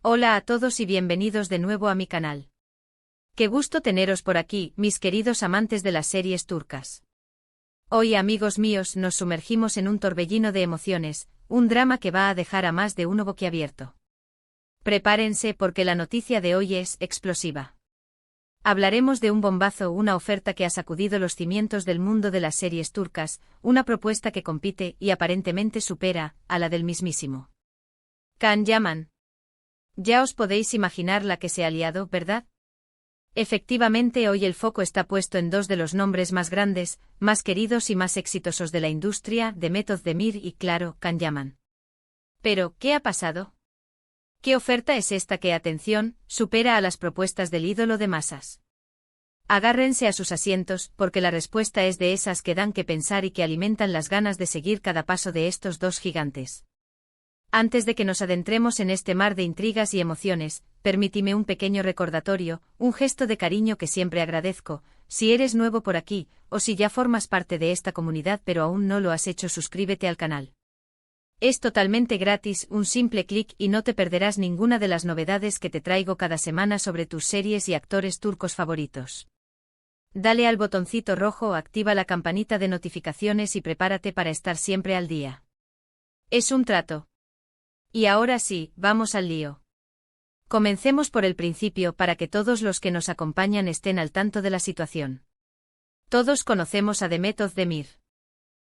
Hola a todos y bienvenidos de nuevo a mi canal. Qué gusto teneros por aquí, mis queridos amantes de las series turcas. Hoy, amigos míos, nos sumergimos en un torbellino de emociones, un drama que va a dejar a más de uno boquiabierto. Prepárense porque la noticia de hoy es explosiva. Hablaremos de un bombazo, una oferta que ha sacudido los cimientos del mundo de las series turcas, una propuesta que compite y aparentemente supera a la del mismísimo Can Yaman. Ya os podéis imaginar la que se ha liado, ¿verdad? Efectivamente, hoy el foco está puesto en dos de los nombres más grandes, más queridos y más exitosos de la industria, Demet Özdemir y, claro, Can Yaman. Pero, ¿qué ha pasado? ¿Qué oferta es esta que, atención, supera a las propuestas del ídolo de masas? Agárrense a sus asientos, porque la respuesta es de esas que dan que pensar y que alimentan las ganas de seguir cada paso de estos dos gigantes. Antes de que nos adentremos en este mar de intrigas y emociones, permíteme un pequeño recordatorio, un gesto de cariño que siempre agradezco. Si eres nuevo por aquí, o si ya formas parte de esta comunidad pero aún no lo has hecho, suscríbete al canal. Es totalmente gratis, un simple clic y no te perderás ninguna de las novedades que te traigo cada semana sobre tus series y actores turcos favoritos. Dale al botoncito rojo, activa la campanita de notificaciones y prepárate para estar siempre al día. Es un trato. Y ahora sí, vamos al lío. Comencemos por el principio para que todos los que nos acompañan estén al tanto de la situación. Todos conocemos a Demet Özdemir.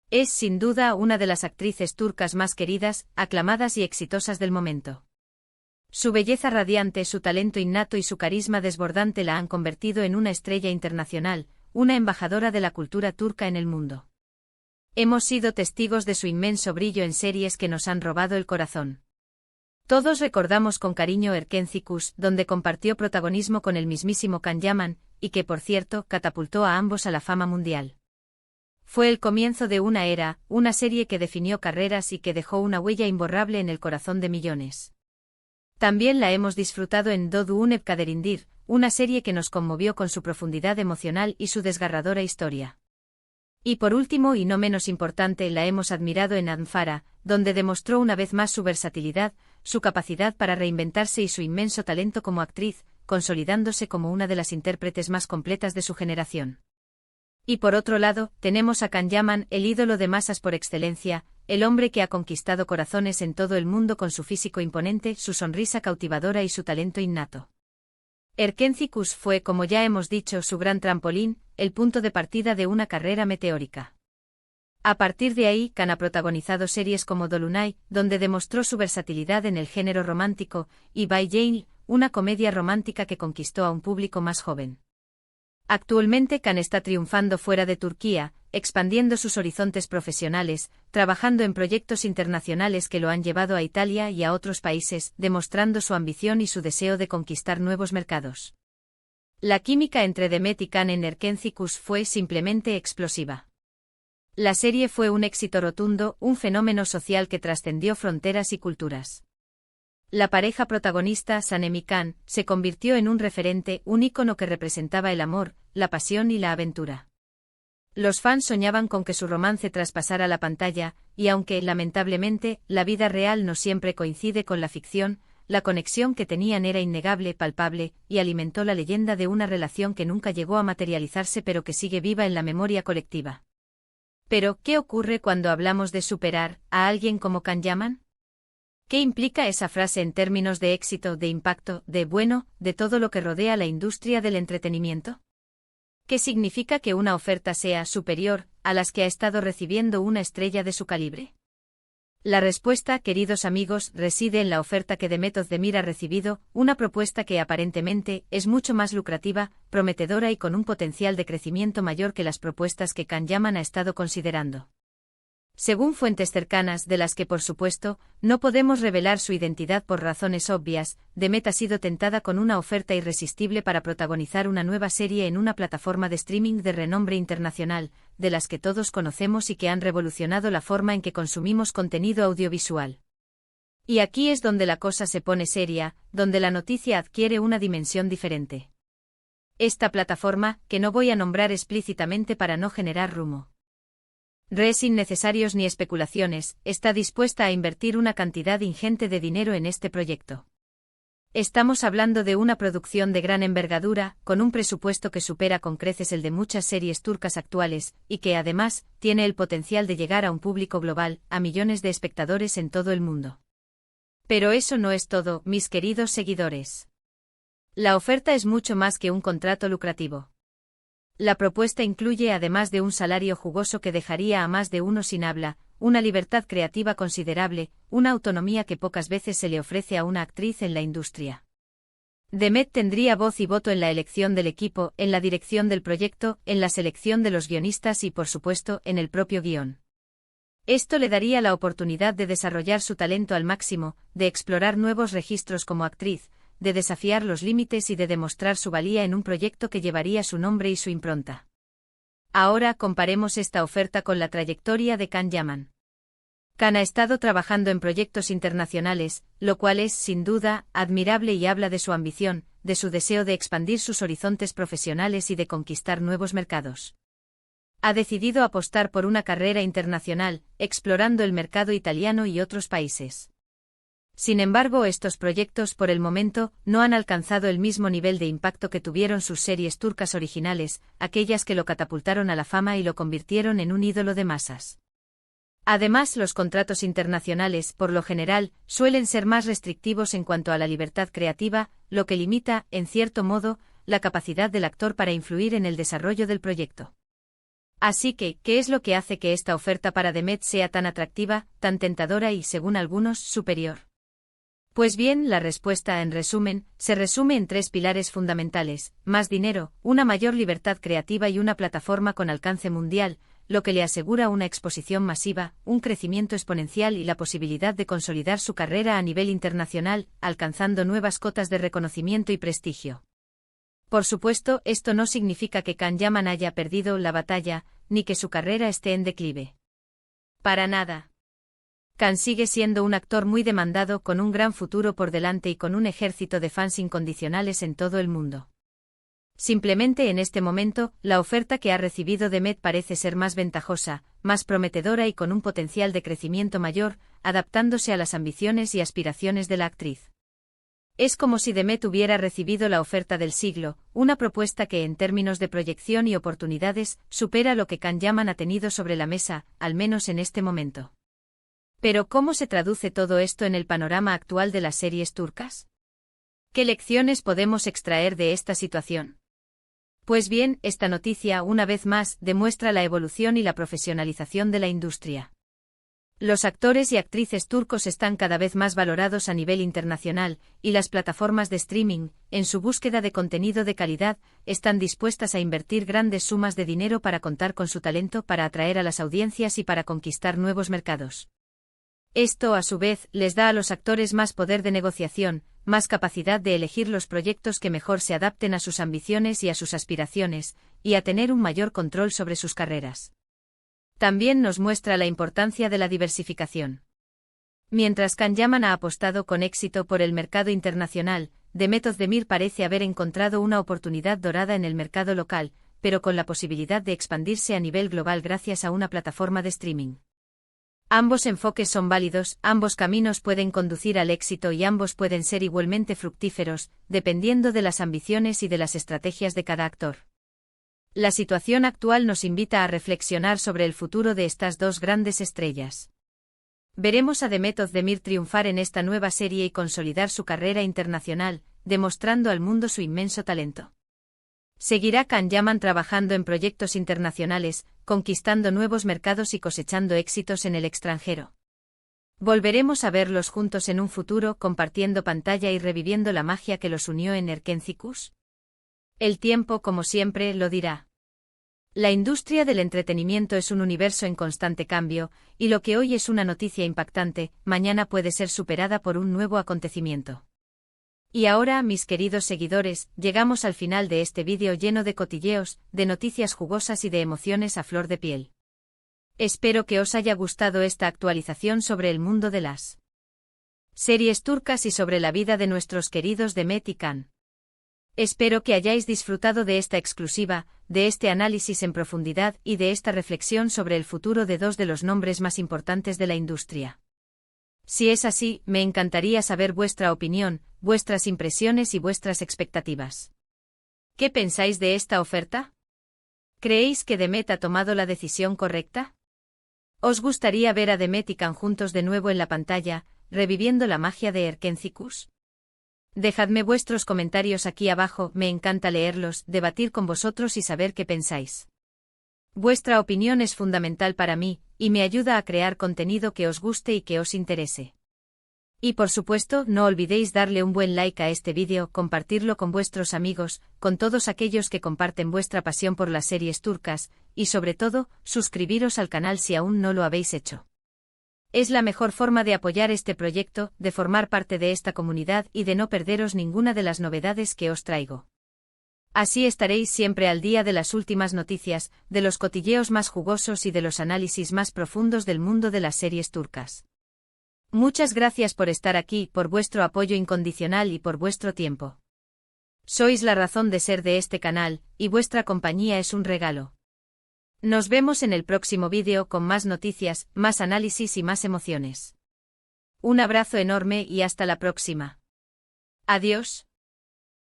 Es sin duda una de las actrices turcas más queridas, aclamadas y exitosas del momento. Su belleza radiante, su talento innato y su carisma desbordante la han convertido en una estrella internacional, una embajadora de la cultura turca en el mundo. Hemos sido testigos de su inmenso brillo en series que nos han robado el corazón. Todos recordamos con cariño Erkenci, donde compartió protagonismo con el mismísimo Can Yaman, y que por cierto catapultó a ambos a la fama mundial. Fue el comienzo de una era, una serie que definió carreras y que dejó una huella imborrable en el corazón de millones. También la hemos disfrutado en Doğduğun Kaderindir, una serie que nos conmovió con su profundidad emocional y su desgarradora historia. Y por último y no menos importante, la hemos admirado en Anfara, donde demostró una vez más su versatilidad, su capacidad para reinventarse y su inmenso talento como actriz, consolidándose como una de las intérpretes más completas de su generación. Y por otro lado, tenemos a Can Yaman, el ídolo de masas por excelencia, el hombre que ha conquistado corazones en todo el mundo con su físico imponente, su sonrisa cautivadora y su talento innato. Erkenci fue, como ya hemos dicho, su gran trampolín, el punto de partida de una carrera meteórica. A partir de ahí, Can ha protagonizado series como Dolunay, donde demostró su versatilidad en el género romántico, y Bay Jail, una comedia romántica que conquistó a un público más joven. Actualmente Can está triunfando fuera de Turquía, expandiendo sus horizontes profesionales, trabajando en proyectos internacionales que lo han llevado a Italia y a otros países, demostrando su ambición y su deseo de conquistar nuevos mercados. La química entre Demet y Can en Erkenci fue simplemente explosiva. La serie fue un éxito rotundo, un fenómeno social que trascendió fronteras y culturas. La pareja protagonista, Sanem y Can, se convirtió en un referente, un ícono que representaba el amor, la pasión y la aventura. Los fans soñaban con que su romance traspasara la pantalla, y aunque, lamentablemente, la vida real no siempre coincide con la ficción, la conexión que tenían era innegable, palpable, y alimentó la leyenda de una relación que nunca llegó a materializarse pero que sigue viva en la memoria colectiva. Pero, ¿qué ocurre cuando hablamos de superar a alguien como Can Yaman? ¿Qué implica esa frase en términos de éxito, de impacto, de bueno, de todo lo que rodea la industria del entretenimiento? ¿Qué significa que una oferta sea superior a las que ha estado recibiendo una estrella de su calibre? La respuesta, queridos amigos, reside en la oferta que Demet Özdemir ha recibido, una propuesta que aparentemente es mucho más lucrativa, prometedora y con un potencial de crecimiento mayor que las propuestas que Can Yaman ha estado considerando. Según fuentes cercanas, de las que por supuesto, no podemos revelar su identidad por razones obvias, Demet ha sido tentada con una oferta irresistible para protagonizar una nueva serie en una plataforma de streaming de renombre internacional, de las que todos conocemos y que han revolucionado la forma en que consumimos contenido audiovisual. Y aquí es donde la cosa se pone seria, donde la noticia adquiere una dimensión diferente. Esta plataforma, que no voy a nombrar explícitamente para no generar rumor sin necesarios ni especulaciones, está dispuesta a invertir una cantidad ingente de dinero en este proyecto. Estamos hablando de una producción de gran envergadura, con un presupuesto que supera con creces el de muchas series turcas actuales, y que además, tiene el potencial de llegar a un público global, a millones de espectadores en todo el mundo. Pero eso no es todo, mis queridos seguidores. La oferta es mucho más que un contrato lucrativo. La propuesta incluye, además de un salario jugoso que dejaría a más de uno sin habla, una libertad creativa considerable, una autonomía que pocas veces se le ofrece a una actriz en la industria. Demet tendría voz y voto en la elección del equipo, en la dirección del proyecto, en la selección de los guionistas y, por supuesto, en el propio guión. Esto le daría la oportunidad de desarrollar su talento al máximo, de explorar nuevos registros como actriz, de desafiar los límites y de demostrar su valía en un proyecto que llevaría su nombre y su impronta. Ahora comparemos esta oferta con la trayectoria de Can Yaman. Can ha estado trabajando en proyectos internacionales, lo cual es, sin duda, admirable y habla de su ambición, de su deseo de expandir sus horizontes profesionales y de conquistar nuevos mercados. Ha decidido apostar por una carrera internacional, explorando el mercado italiano y otros países. Sin embargo, estos proyectos por el momento no han alcanzado el mismo nivel de impacto que tuvieron sus series turcas originales, aquellas que lo catapultaron a la fama y lo convirtieron en un ídolo de masas. Además, los contratos internacionales, por lo general, suelen ser más restrictivos en cuanto a la libertad creativa, lo que limita, en cierto modo, la capacidad del actor para influir en el desarrollo del proyecto. Así que, ¿qué es lo que hace que esta oferta para Demet sea tan atractiva, tan tentadora y, según algunos, superior? Pues bien, la respuesta, en resumen, se resume en tres pilares fundamentales: más dinero, una mayor libertad creativa y una plataforma con alcance mundial, lo que le asegura una exposición masiva, un crecimiento exponencial y la posibilidad de consolidar su carrera a nivel internacional, alcanzando nuevas cotas de reconocimiento y prestigio. Por supuesto, esto no significa que Can Yaman haya perdido la batalla, ni que su carrera esté en declive. Para nada. Can sigue siendo un actor muy demandado, con un gran futuro por delante y con un ejército de fans incondicionales en todo el mundo. Simplemente en este momento, la oferta que ha recibido Demet parece ser más ventajosa, más prometedora y con un potencial de crecimiento mayor, adaptándose a las ambiciones y aspiraciones de la actriz. Es como si Demet hubiera recibido la oferta del siglo, una propuesta que en términos de proyección y oportunidades, supera lo que Can Yaman ha tenido sobre la mesa, al menos en este momento. Pero ¿cómo se traduce todo esto en el panorama actual de las series turcas? ¿Qué lecciones podemos extraer de esta situación? Pues bien, esta noticia, una vez más, demuestra la evolución y la profesionalización de la industria. Los actores y actrices turcos están cada vez más valorados a nivel internacional, y las plataformas de streaming, en su búsqueda de contenido de calidad, están dispuestas a invertir grandes sumas de dinero para contar con su talento, para atraer a las audiencias y para conquistar nuevos mercados. Esto, a su vez, les da a los actores más poder de negociación, más capacidad de elegir los proyectos que mejor se adapten a sus ambiciones y a sus aspiraciones, y a tener un mayor control sobre sus carreras. También nos muestra la importancia de la diversificación. Mientras Can Yaman ha apostado con éxito por el mercado internacional, Demet Özdemir parece haber encontrado una oportunidad dorada en el mercado local, pero con la posibilidad de expandirse a nivel global gracias a una plataforma de streaming. Ambos enfoques son válidos, ambos caminos pueden conducir al éxito y ambos pueden ser igualmente fructíferos, dependiendo de las ambiciones y de las estrategias de cada actor. La situación actual nos invita a reflexionar sobre el futuro de estas dos grandes estrellas. Veremos a Demet Özdemir triunfar en esta nueva serie y consolidar su carrera internacional, demostrando al mundo su inmenso talento. Seguirá Can Yaman trabajando en proyectos internacionales, conquistando nuevos mercados y cosechando éxitos en el extranjero. Volveremos a verlos juntos en un futuro, compartiendo pantalla y reviviendo la magia que los unió en Erkencikus. El tiempo, como siempre, lo dirá. La industria del entretenimiento es un universo en constante cambio, y lo que hoy es una noticia impactante, mañana puede ser superada por un nuevo acontecimiento. Y ahora, mis queridos seguidores, llegamos al final de este vídeo lleno de cotilleos, de noticias jugosas y de emociones a flor de piel. Espero que os haya gustado esta actualización sobre el mundo de las series turcas y sobre la vida de nuestros queridos Demet y Can. Espero que hayáis disfrutado de esta exclusiva, de este análisis en profundidad y de esta reflexión sobre el futuro de dos de los nombres más importantes de la industria. Si es así, me encantaría saber vuestra opinión. vuestras impresiones y vuestras expectativas. ¿Qué pensáis de esta oferta? ¿Creéis que Demet ha tomado la decisión correcta? ¿Os gustaría ver a Demet y Khan juntos de nuevo en la pantalla, reviviendo la magia de Erkencicus? Dejadme vuestros comentarios aquí abajo, me encanta leerlos, debatir con vosotros y saber qué pensáis. Vuestra opinión es fundamental para mí, y me ayuda a crear contenido que os guste y que os interese. Y por supuesto, no olvidéis darle un buen like a este vídeo, compartirlo con vuestros amigos, con todos aquellos que comparten vuestra pasión por las series turcas, y sobre todo, suscribiros al canal si aún no lo habéis hecho. Es la mejor forma de apoyar este proyecto, de formar parte de esta comunidad y de no perderos ninguna de las novedades que os traigo. Así estaréis siempre al día de las últimas noticias, de los cotilleos más jugosos y de los análisis más profundos del mundo de las series turcas. Muchas gracias por estar aquí, por vuestro apoyo incondicional y por vuestro tiempo. Sois la razón de ser de este canal, y vuestra compañía es un regalo. Nos vemos en el próximo vídeo con más noticias, más análisis y más emociones. Un abrazo enorme y hasta la próxima. Adiós.